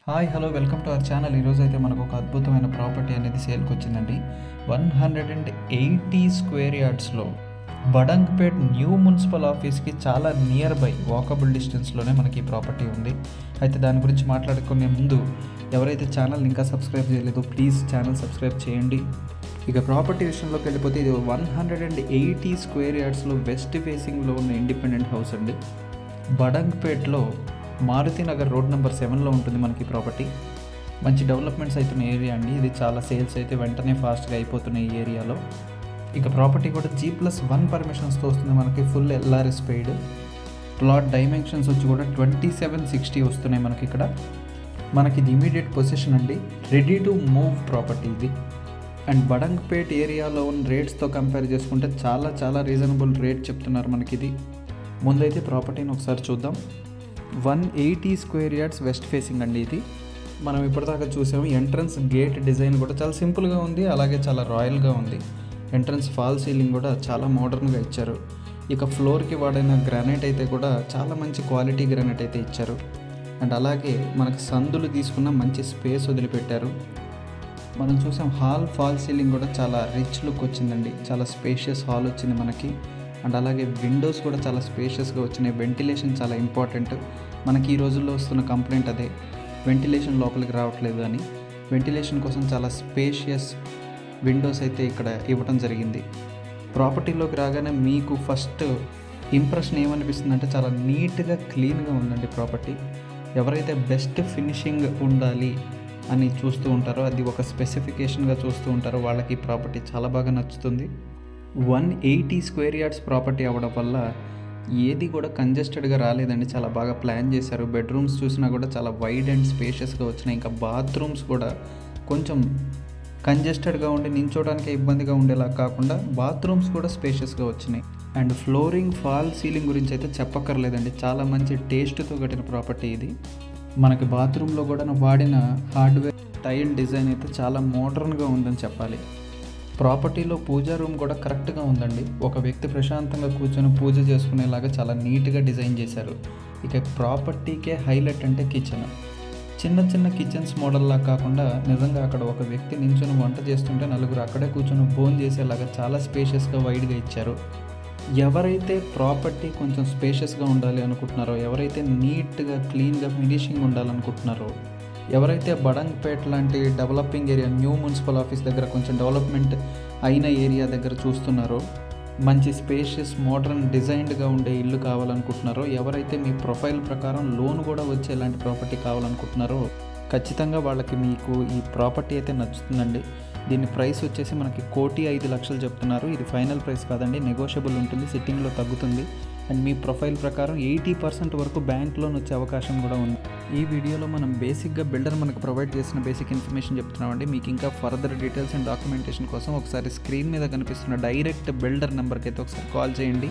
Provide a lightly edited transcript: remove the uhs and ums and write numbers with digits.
Hi hello welcome to our channel. ఈరోజు అయితే మనకు ఒక అద్భుతమైన ప్రాపర్టీ అనేది సేల్కి వచ్చిందండి. 180 స్క్వేర్ యార్డ్స్లో బడంగ్పేట్ న్యూ మున్సిపల్ ఆఫీస్కి చాలా నియర్ బై వాకబుల్ డిస్టెన్స్లోనే మనకి ఈ ప్రాపర్టీ ఉంది. అయితే దాని గురించి మాట్లాడుకునే ముందు ఎవరైతే ఛానల్ని ఇంకా సబ్స్క్రైబ్ చేయలేదో ప్లీజ్ ఛానల్ సబ్స్క్రైబ్ చేయండి. ఇక ప్రాపర్టీ విషయంలోకి వెళ్ళిపోతే ఇది 180 స్క్వేర్ యార్డ్స్లో వెస్ట్ ఫేసింగ్లో ఉన్న ఇండిపెండెంట్ హౌస్ అండి. బడంగ్పేట్లో మారుతి నగర్ రోడ్ నెంబర్ 7లో ఉంటుంది మనకి ప్రాపర్టీ. మంచి డెవలప్మెంట్స్ అవుతున్న ఏరియా అండి. ఇది చాలా సేల్స్ అయితే వెంటనే ఫాస్ట్గా అయిపోతున్నాయి ఈ ఏరియాలో. ఇక ప్రాపర్టీ కూడా G+1 పర్మిషన్స్తో వస్తుంది మనకి. Full LRS paid. Plot dimensions వచ్చి కూడా 2760 వస్తున్నాయి మనకి ఇక్కడ. మనకి ఇది ఇమీడియట్ పొజిషన్ అండి. రెడీ టు మూవ్ ప్రాపర్టీ ఇది. అండ్ బడంగ్పేట్ ఏరియాలో ఉన్న రేట్స్తో కంపేర్ చేసుకుంటే చాలా రీజనబుల్ రేట్ చెప్తున్నారు మనకి ఇది. ముందైతే ప్రాపర్టీని ఒకసారి చూద్దాం. 180 స్క్వేర్ యార్డ్స్ వెస్ట్ ఫేసింగ్ అండి ఇది. మనం ఇప్పటిదాకా చూసాము. ఎంట్రన్స్ గేట్ డిజైన్ కూడా చాలా సింపుల్గా ఉంది, అలాగే చాలా రాయల్గా ఉంది. ఎంట్రన్స్ ఫాల్ సీలింగ్ కూడా చాలా మోడర్న్గా ఇచ్చారు. ఇక ఫ్లోర్కి వాడిన గ్రానైట్ అయితే కూడా చాలా మంచి క్వాలిటీ గ్రానైట్ అయితే ఇచ్చారు. అండ్ అలాగే మనకు సందులు తీసుకున్న మంచి స్పేస్ వదిలిపెట్టారు. మనం చూసాం హాల్ ఫాల్ సీలింగ్ కూడా చాలా రిచ్ లుక్ వచ్చిందండి. చాలా స్పేషియస్ హాల్ వచ్చింది మనకి. అండ్ అలాగే విండోస్ కూడా చాలా స్పేషియస్గా వచ్చినాయి. వెంటిలేషన్ చాలా ఇంపార్టెంట్. మనకి ఈ రోజుల్లో వస్తున్న కంప్లైంట్ అదే, వెంటిలేషన్ లోపలికి రావట్లేదు అని. వెంటిలేషన్ కోసం చాలా స్పేషియస్ విండోస్ అయితే ఇక్కడ ఇవ్వడం జరిగింది. ప్రాపర్టీలోకి రాగానే మీకు ఫస్ట్ ఇంప్రెషన్ ఏమనిపిస్తుందంటే చాలా నీట్గా క్లీన్గా ఉందండి ప్రాపర్టీ. ఎవరైతే బెస్ట్ ఫినిషింగ్ ఉండాలి అని చూస్తూ ఉంటారో, అది ఒక స్పెసిఫికేషన్గా చూస్తూ ఉంటారో వాళ్ళకి ఈ ప్రాపర్టీ చాలా బాగా నచ్చుతుంది. 180 స్క్వేర్ యార్డ్స్ ప్రాపర్టీ అవ్వడం వల్ల ఏది కూడా కంజెస్టెడ్గా రాలేదండి. చాలా బాగా ప్లాన్ చేశారు. బెడ్రూమ్స్ చూసినా కూడా చాలా వైడ్ అండ్ స్పేషియస్గా వచ్చినాయి. ఇంకా బాత్రూమ్స్ కూడా కొంచెం కంజెస్టెడ్గా ఉండి నించోడానికి ఇబ్బందిగా ఉండేలా కాకుండా బాత్రూమ్స్ కూడా స్పేషియస్గా వచ్చినాయి. అండ్ ఫ్లోరింగ్ ఫాల్ సీలింగ్ గురించి అయితే చెప్పక్కర్లేదండి. చాలా మంచి టేస్ట్తో కట్టిన ప్రాపర్టీ ఇది. మనకి బాత్రూంలో కూడా వాడిన హార్డ్వేర్ టైల్ డిజైన్ అయితే చాలా మోడర్న్గా ఉందని చెప్పాలి. ప్రాపర్టీలో పూజా రూమ్ కూడా కరెక్ట్గా ఉందండి. ఒక వ్యక్తి ప్రశాంతంగా కూర్చొని పూజ చేసుకునేలాగా చాలా నీట్గా డిజైన్ చేశారు. ఇక ప్రాపర్టీకే హైలైట్ అంటే కిచెన్. చిన్న కిచెన్స్ మోడల్లా కాకుండా నిజంగా అక్కడ ఒక వ్యక్తి నించుని వంట చేస్తుంటే నలుగురు అక్కడే కూర్చొని భోజనం చేసేలాగా చాలా స్పేషియస్గా వైడ్గా ఇచ్చారు. ఎవరైతే ప్రాపర్టీ కొంచెం స్పేషియస్గా ఉండాలి అనుకుంటున్నారో, ఎవరైతే నీట్గా క్లీన్గా ఫినిషింగ్ ఉండాలనుకుంటున్నారో, ఎవరైతే బడంగ్పేట్ లాంటి developing area new municipal office దగ్గర కొంచెం డెవలప్మెంట్ అయిన ఏరియా దగ్గర చూస్తున్నారో, మంచి స్పేషియస్ మోడర్న్ డిజైన్డ్గా ఉండే ఇల్లు కావాలనుకుంటున్నారో, ఎవరైతే మీ ప్రొఫైల్ ప్రకారం లోన్ కూడా వచ్చే ఇలాంటి ప్రాపర్టీ కావాలనుకుంటున్నారో ఖచ్చితంగా వాళ్ళకి మీకు ఈ ప్రాపర్టీ అయితే నచ్చుతుందండి. దీని ప్రైస్ వచ్చేసి మనకి 1,05,00,000 చెప్తున్నారు. ఇది ఫైనల్ ప్రైస్ కాదండి, నెగోషియబుల్ ఉంటుంది, సిట్టింగ్లో తగ్గుతుంది. అండ్ మీ ప్రొఫైల్ ప్రకారం 80% వరకు బ్యాంక్ లోన్ వచ్చే అవకాశం కూడా ఉంది. ఈ వీడియోలో మనం బేసిక్గా బిల్డర్ మనకు ప్రొవైడ్ చేసిన బేసిక్ ఇన్ఫర్మేషన్ చెప్తున్నామండి. మీకు ఇంకా ఫర్దర్ డీటెయిల్స్ అండ్ డాక్యుమెంటేషన్ కోసం ఒకసారి స్క్రీన్ మీద కనిపిస్తున్న డైరెక్ట్ బిల్డర్ నెంబర్కి అయితే ఒకసారి కాల్ చేయండి.